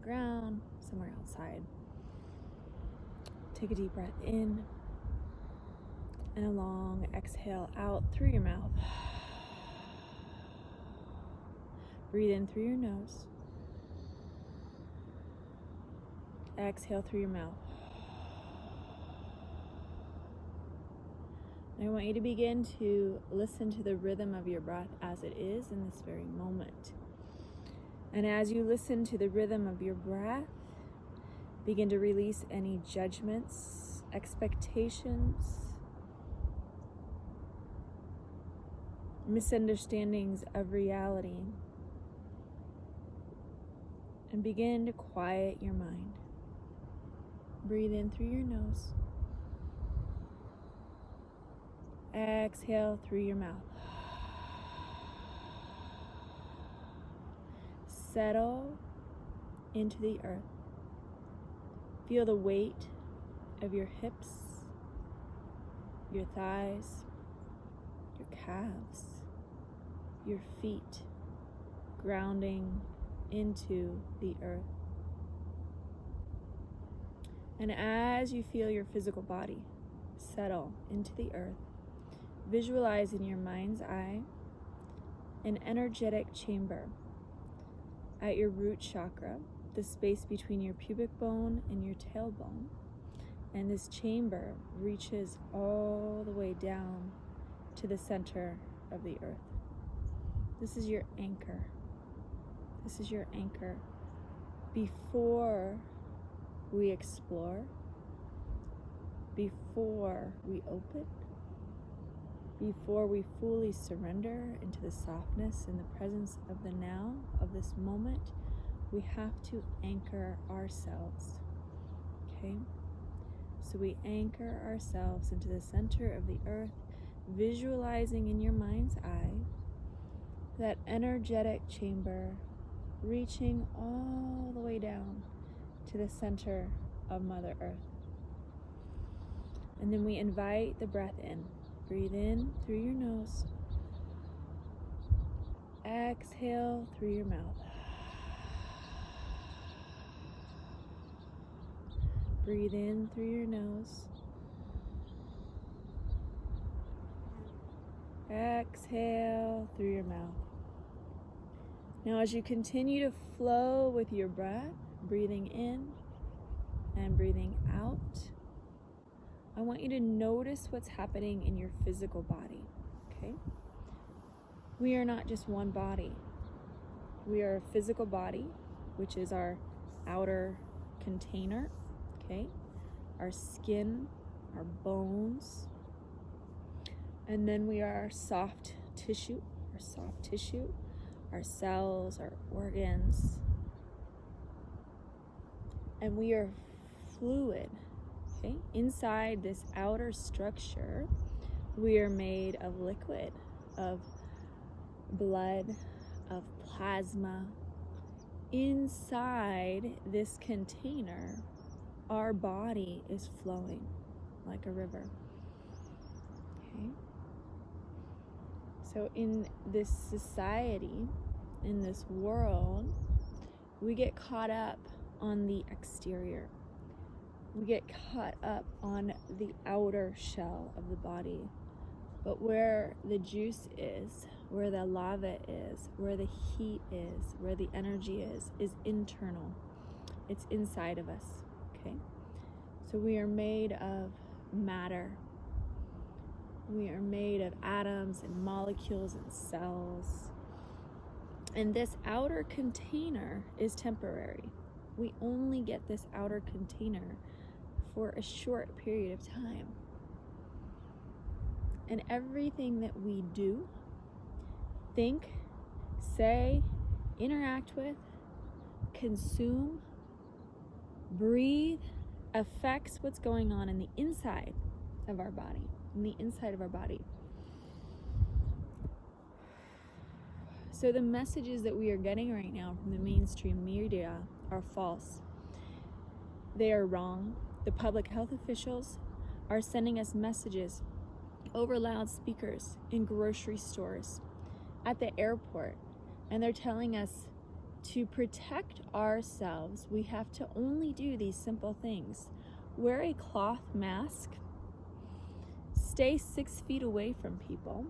ground, somewhere outside. Take a deep breath in and a long exhale out through your mouth. Breathe in through your nose. Exhale through your mouth. And I want you to begin to listen to the rhythm of your breath as it is in this very moment. And as you listen to the rhythm of your breath, begin to release any judgments, expectations, misunderstandings of reality, and begin to quiet your mind. Breathe in through your nose. Exhale through your mouth. Settle into the earth. Feel the weight of your hips, your thighs, your calves, your feet grounding into the earth. And as you feel your physical body settle into the earth, visualize in your mind's eye an energetic chamber at your root chakra, the space between your pubic bone and your tailbone. And this chamber reaches all the way down to the center of the earth. This is your anchor. This is your anchor. Before we explore, before we open, before we fully surrender into the softness and the presence of the now, of this moment, we have to anchor ourselves, okay? So we anchor ourselves into the center of the earth, visualizing in your mind's eye that energetic chamber reaching all the way down to the center of Mother Earth. And then we invite the breath in. Breathe in through your nose. Exhale through your mouth. Breathe in through your nose. Exhale through your mouth. Now as you continue to flow with your breath, breathing in and breathing out, I want you to notice what's happening in your physical body, okay? We are not just one body. We are a physical body, which is our outer container, okay? Our skin, our bones, and then we are soft tissue, our cells, our organs, and we are fluid. Okay? Inside this outer structure, we are made of liquid, of blood, of plasma. Inside this container, our body is flowing like a river. Okay? So in this society, in this world, we get caught up on the exterior. We get caught up on the outer shell of the body. But where the juice is, where the lava is, where the heat is, where the energy is internal. It's inside of us, okay? So we are made of matter. We are made of atoms and molecules and cells. And this outer container is temporary. We only get this outer container for a short period of time. And everything that we do, think, say, interact with, consume, breathe, affects what's going on in the inside of our body, So the messages that we are getting right now from the mainstream media are false. They are wrong. The public health officials are sending us messages over loudspeakers in grocery stores, at the airport, and they're telling us to protect ourselves, we have to only do these simple things. Wear a cloth mask. Stay 6 feet away from people.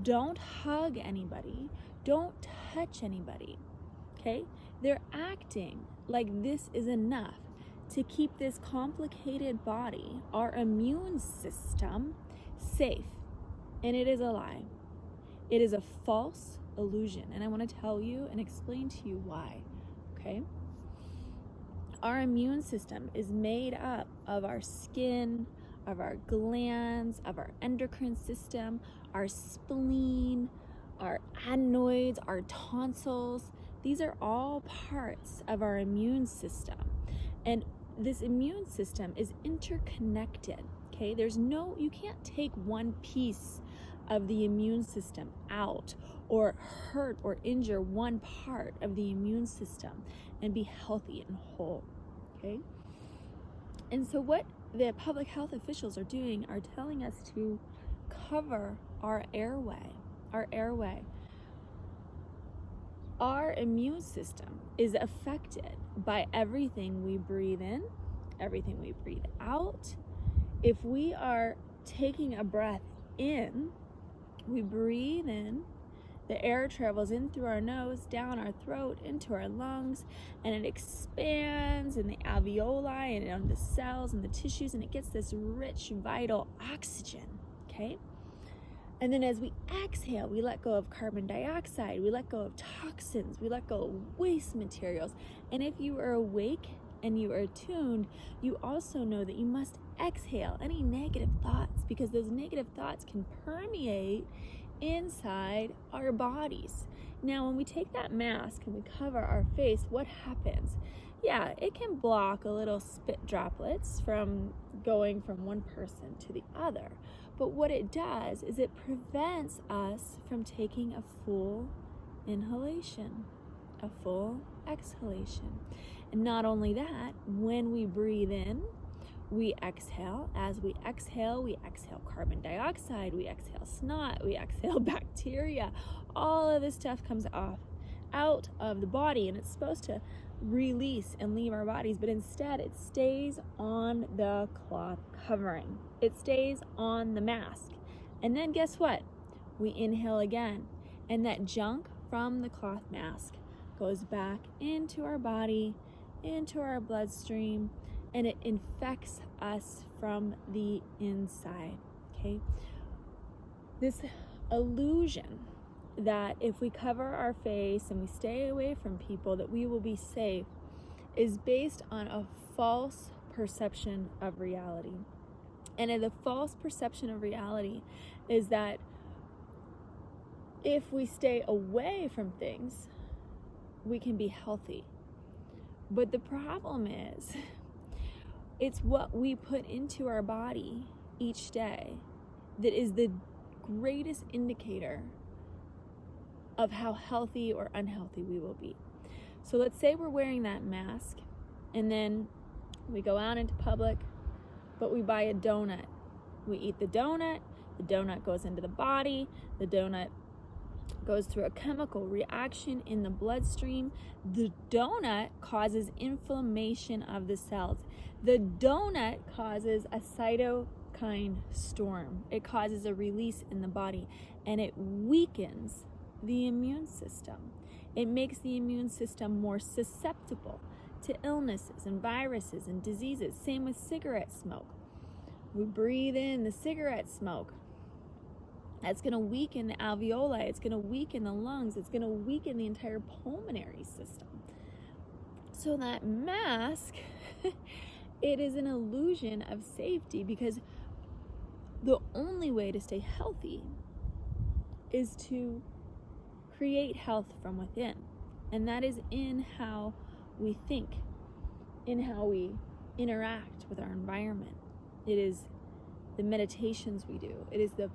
Don't hug anybody. Don't touch anybody. Okay? They're acting like this is enough to keep this complicated body, our immune system, safe. And it is a lie. It is a false illusion. And I want to tell you and explain to you why. Okay? Our immune system is made up of our skin, of our glands, of our endocrine system, our spleen, our adenoids, our tonsils. These are all parts of our immune system. And this immune system is interconnected, okay? You can't take one piece of the immune system out or hurt or injure one part of the immune system and be healthy and whole, okay? And so what the public health officials are doing are telling us to cover our airway. Our immune system is affected by everything we breathe in, everything we breathe out. If we are taking a breath in, we breathe in, the air travels in through our nose, down our throat, into our lungs, and it expands in the alveoli and on the cells and the tissues, and it gets this rich, vital oxygen, okay? And then as we exhale, we let go of carbon dioxide, we let go of toxins, we let go of waste materials. And if you are awake and you are tuned, you also know that you must exhale any negative thoughts, because those negative thoughts can permeate inside our bodies. Now, when we take that mask and we cover our face, what happens? Yeah, it can block a little spit droplets from going from one person to the other. But what it does is it prevents us from taking a full inhalation, a full exhalation. And not only that, when we breathe in, we exhale. As we exhale carbon dioxide, we exhale snot, we exhale bacteria. All of this stuff comes out of the body, and it's supposed to release and leave our bodies, but instead it stays on the cloth covering. It stays on the mask. And then guess what? We inhale again, and that junk from the cloth mask goes back into our body, into our bloodstream, and it infects us from the inside, okay? This illusion that if we cover our face and we stay away from people that we will be safe is based on a false perception of reality. And the false perception of reality is that if we stay away from things, we can be healthy. But the problem is, it's what we put into our body each day that is the greatest indicator of how healthy or unhealthy we will be. So let's say we're wearing that mask, and then we go out into public, but we buy a donut. We eat the donut goes into the body, the donut goes through a chemical reaction in the bloodstream. The donut causes inflammation of the cells. The donut causes a cytokine storm. It causes a release in the body, and it weakens the immune system. It makes the immune system more susceptible to illnesses and viruses and diseases. Same with cigarette smoke. We breathe in the cigarette smoke. That's going to weaken the alveoli. It's going to weaken the lungs. It's going to weaken the entire pulmonary system. So that mask, it is an illusion of safety, because the only way to stay healthy is to create health from within. And that is in how we think, in how we interact with our environment. It is the meditations we do. It is the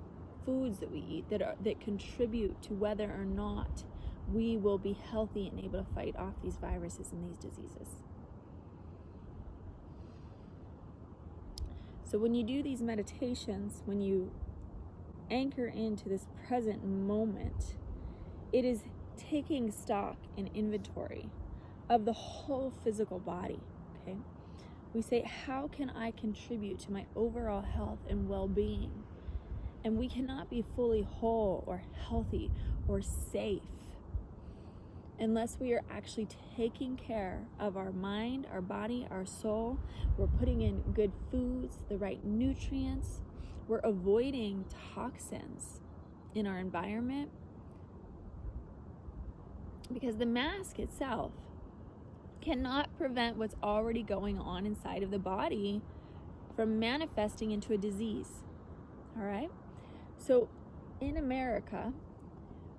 foods that we eat that contribute to whether or not we will be healthy and able to fight off these viruses and these diseases. So when you do these meditations, when you anchor into this present moment, it is taking stock and inventory of the whole physical body, okay? We say, how can I contribute to my overall health and well-being? And we cannot be fully whole or healthy or safe unless we are actually taking care of our mind, our body, our soul. We're putting in good foods, the right nutrients. We're avoiding toxins in our environment. Because the mask itself cannot prevent what's already going on inside of the body from manifesting into a disease. All right? So in America,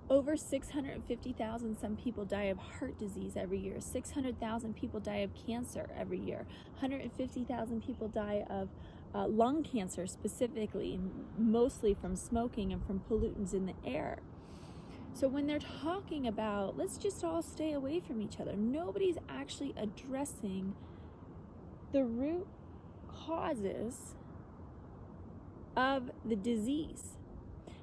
over 650,000 some people die of heart disease every year. 600,000 people die of cancer every year. 150,000 people die of lung cancer specifically, mostly from smoking and from pollutants in the air. So when they're talking about, let's just all stay away from each other, nobody's actually addressing the root causes of the disease.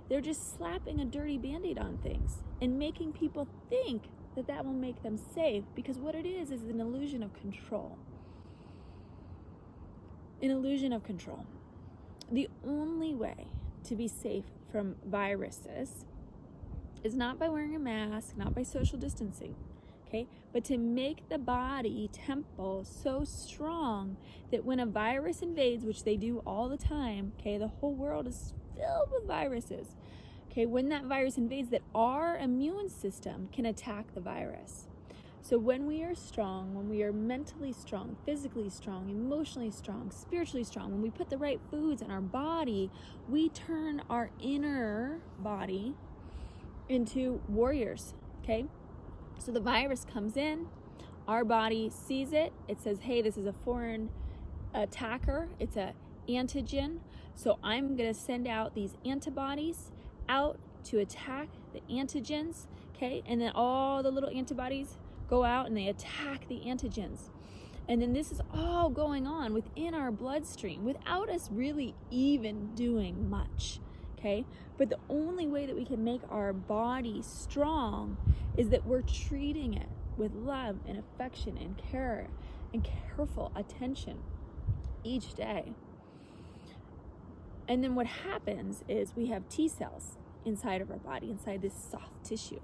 They're just slapping a dirty Band-Aid on things and making people think that that will make them safe, because what it is an illusion of control. An illusion of control. The only way to be safe from viruses is not by wearing a mask, not by social distancing, okay? But to make the body temple so strong that when a virus invades, which they do all the time, okay, the whole world is filled with viruses, okay, when that virus invades, that our immune system can attack the virus. So when we are strong, when we are mentally strong, physically strong, emotionally strong, spiritually strong, when we put the right foods in our body, we turn our inner body into warriors, okay? So the virus comes in, our body sees it, it says, hey, this is a foreign attacker, it's a antigen, so I'm going to send out these antibodies out to attack the antigens, okay? And then all the little antibodies go out and they attack the antigens. And then this is all going on within our bloodstream without us really even doing much, okay? But the only way that we can make our body strong is that we're treating it with love and affection and care and careful attention each day. And then what happens is we have T cells inside of our body, inside this soft tissue.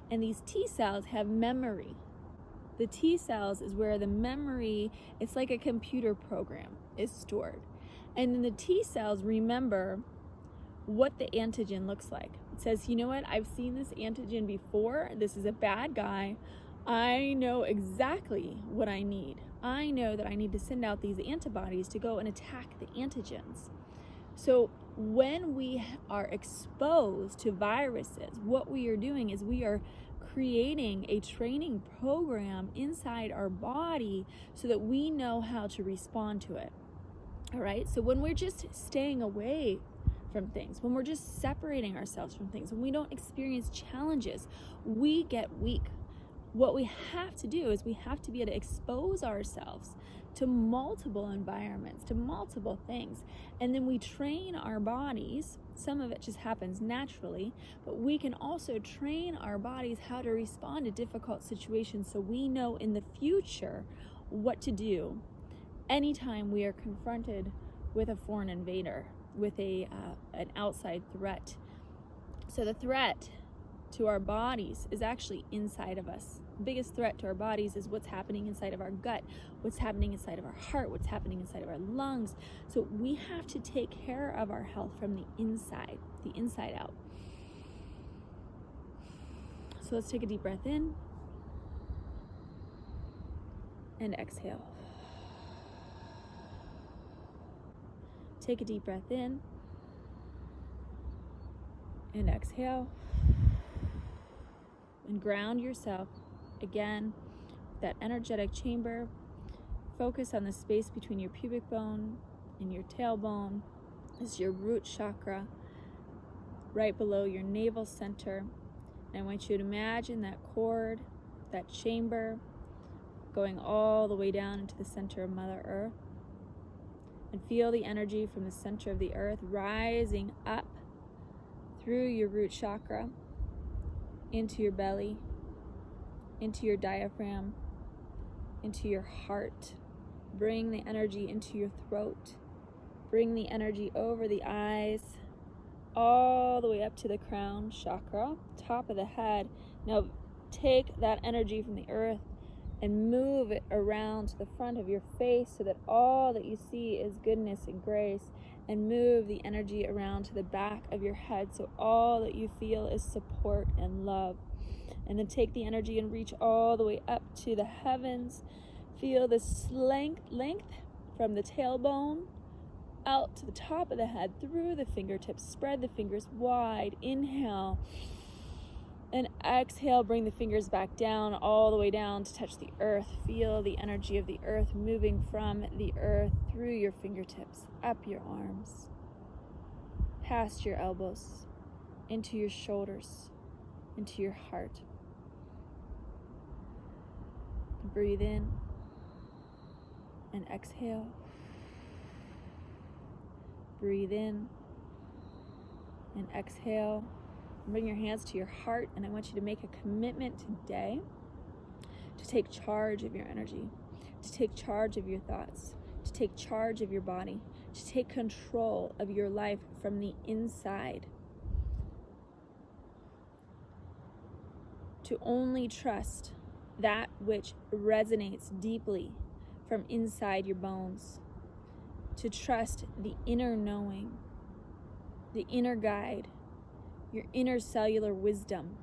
And these T cells have memory. The T cells is where the memory, it's like a computer program, is stored. And then the T cells remember what the antigen looks like. It says, you know what, I've seen this antigen before. This is a bad guy. I know exactly what I need. I know that I need to send out these antibodies to go and attack the antigens. So when we are exposed to viruses, what we are doing is we are creating a training program inside our body so that we know how to respond to it. All right? So when we're just staying away from things, when we're just separating ourselves from things, when we don't experience challenges, we get weak. What we have to do is we have to be able to expose ourselves to multiple environments, to multiple things. And then we train our bodies. Some of it just happens naturally, but we can also train our bodies how to respond to difficult situations so we know in the future what to do anytime we are confronted with a foreign invader, with an outside threat. So the threat to our bodies is actually inside of us. The biggest threat to our bodies is what's happening inside of our gut, what's happening inside of our heart, what's happening inside of our lungs. So we have to take care of our health from the inside out. So let's take a deep breath in and exhale. Take a deep breath in and exhale. And ground yourself again, that energetic chamber. Focus on the space between your pubic bone and your tailbone. This is your root chakra, right below your navel center. And I want you to imagine that cord, that chamber, going all the way down into the center of Mother Earth. And feel the energy from the center of the earth rising up through your root chakra into your belly, into your diaphragm, into your heart. Bring the energy into your throat. Bring the energy over the eyes, all the way up to the crown chakra, top of the head. Now take that energy from the earth and move it around to the front of your face so that all that you see is goodness and grace. And move the energy around to the back of your head so all that you feel is support and love. And then take the energy and reach all the way up to the heavens. Feel this length from the tailbone out to the top of the head, through the fingertips. Spread the fingers wide. Inhale. And exhale, bring the fingers back down, all the way down to touch the earth. Feel the energy of the earth moving from the earth through your fingertips, up your arms, past your elbows, into your shoulders, into your heart. Breathe in and exhale. Breathe in and exhale. Bring your hands to your heart, and I want you to make a commitment today to take charge of your energy, to take charge of your thoughts, to take charge of your body, to take control of your life from the inside. To only trust that which resonates deeply from inside your bones. To trust the inner knowing, the inner guide, your inner cellular wisdom,